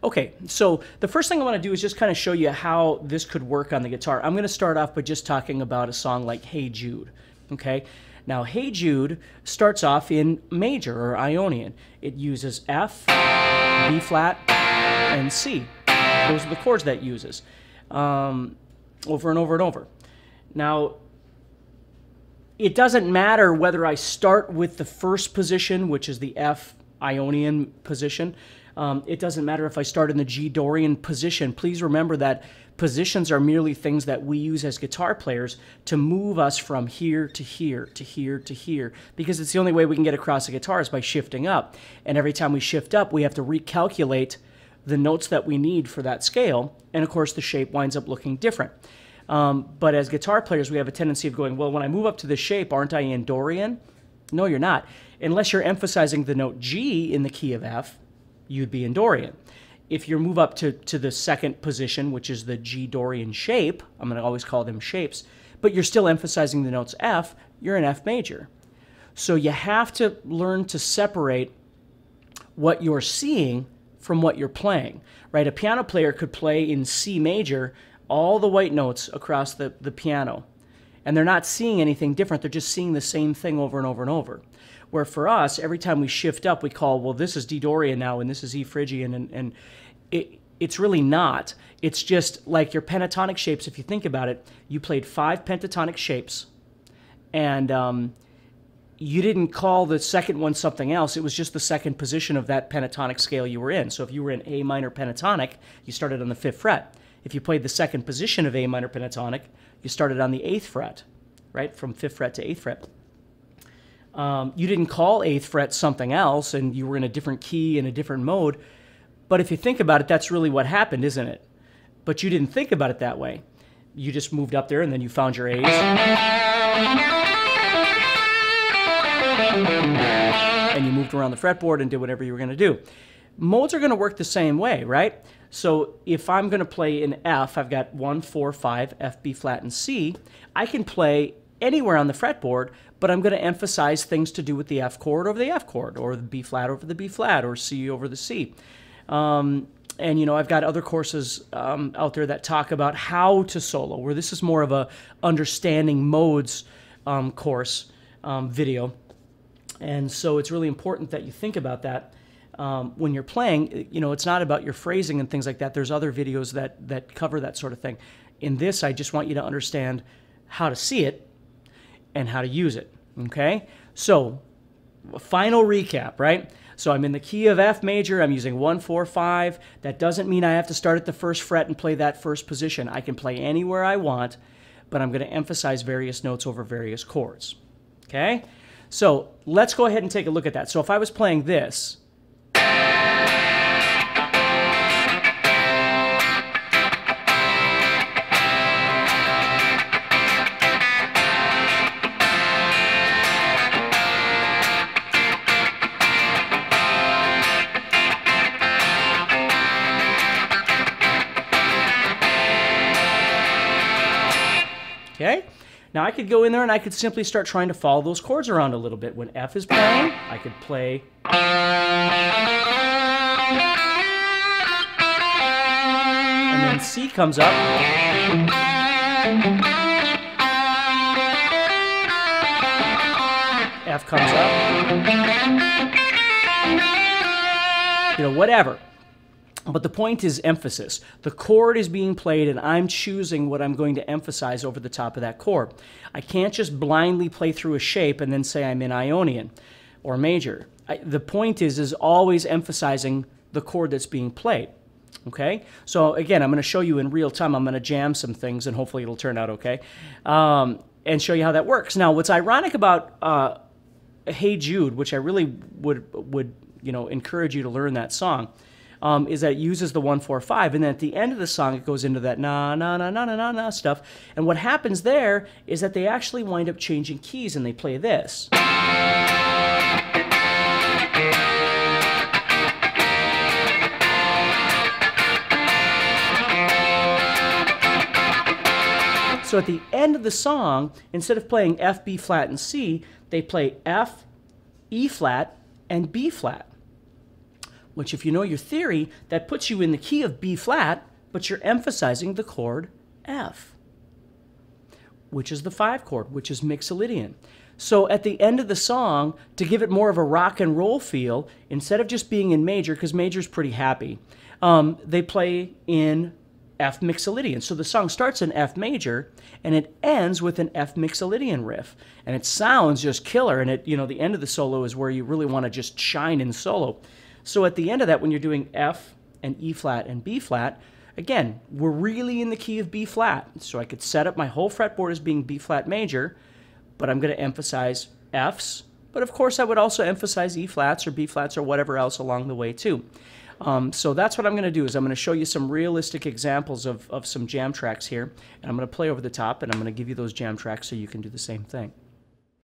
Okay, so the first thing I want to do is just kind of show you how this could work on the guitar. I'm going to start off by just talking about a song like Hey Jude, okay? Now, Hey Jude starts off in major or Ionian. It uses F, B flat, and C. Those are the chords that it uses over and over and over. Now, it doesn't matter whether I start with the first position, which is the F Ionian position. It doesn't matter if I start in the G Dorian position. Please remember that positions are merely things that we use as guitar players to move us from here to here to here to here, because it's the only way we can get across the guitar is by shifting up. And every time we shift up, we have to recalculate the notes that we need for that scale. And of course, the shape winds up looking different. But as guitar players, we have a tendency of going, well, when I move up to the shape, aren't I in Dorian? No, you're not. Unless you're emphasizing the note G in the key of F, you'd be in Dorian. If you move up to the second position, which is the G Dorian shape, I'm going to always call them shapes, but you're still emphasizing the notes F, you're in F major. So you have to learn to separate what you're seeing from what you're playing, right? A piano player could play in C major all the white notes across the piano, and they're not seeing anything different. They're just seeing the same thing over and over and over. Where for us, every time we shift up, we call, well, this is D Dorian now, and this is E Phrygian, and it's really not. It's just like your pentatonic shapes. If you think about it, you played 5 pentatonic shapes, and you didn't call the second one something else. It was just the second position of that pentatonic scale you were in. So if you were in A minor pentatonic, you started on the 5th fret. If you played the second position of A minor pentatonic, you started on the 8th fret, right, from 5th fret to 8th fret. You didn't call 8th fret something else, and you were in a different key, in a different mode. But if you think about it, that's really what happened, isn't it? But you didn't think about it that way. You just moved up there, and then you found your A's. And you moved around the fretboard and did whatever you were going to do. Modes are going to work the same way, right? So if I'm going to play in F, I've got 1, 4, 5, F, B flat, and C. I can play anywhere on the fretboard, but I'm going to emphasize things to do with the F chord over the F chord, or the B flat over the B flat, or C over the C. And, you know, I've got other courses out there that talk about how to solo, where this is more of a understanding modes course video. And so it's really important that you think about that when you're playing. You know, it's not about your phrasing and things like that. There's other videos that cover that sort of thing. In this, I just want you to understand how to see it and how to use it, okay? So, final recap, right? So I'm in the key of F major, I'm using 1, 4, 5. That doesn't mean I have to start at the 1st fret and play that first position. I can play anywhere I want, but I'm going to emphasize various notes over various chords, okay? So let's go ahead and take a look at that. So if I was playing this, okay? Now I could go in there and I could simply start trying to follow those chords around a little bit. When F is playing, I could play. And then C comes up. F comes up. You know, whatever. But the point is emphasis. The chord is being played, and I'm choosing what I'm going to emphasize over the top of that chord. I can't just blindly play through a shape and then say I'm in Ionian or major. The point is always emphasizing the chord that's being played. Okay? So again, I'm going to show you in real time. I'm going to jam some things, and hopefully it'll turn out okay, and show you how that works. Now, what's ironic about Hey Jude, which I really would you know, encourage you to learn that song, is that it uses the 1, 4, 5, and then at the end of the song it goes into that na na na na na na na stuff. And what happens there is that they actually wind up changing keys, and they play this. So at the end of the song, instead of playing F, B flat, and C, they play F, E flat, and B flat. which if you know your theory, that puts you in the key of B flat, but you're emphasizing the chord F, which is the 5 chord, which is Mixolydian. So at the end of the song, to give it more of a rock and roll feel, instead of just being in major, because major's pretty happy, they play in F Mixolydian. So the song starts in F major, and it ends with an F Mixolydian riff. And it sounds just killer, and the end of the solo is where you really want to just shine in solo. So at the end of that, when you're doing F and E flat and B flat, again, we're really in the key of B flat. So I could set up my whole fretboard as being B flat major, but I'm going to emphasize Fs. But of course, I would also emphasize E flats or B flats or whatever else along the way too. So that's what I'm going to do is I'm going to show you some realistic examples of some jam tracks here. And I'm going to play over the top, and I'm going to give you those jam tracks so you can do the same thing.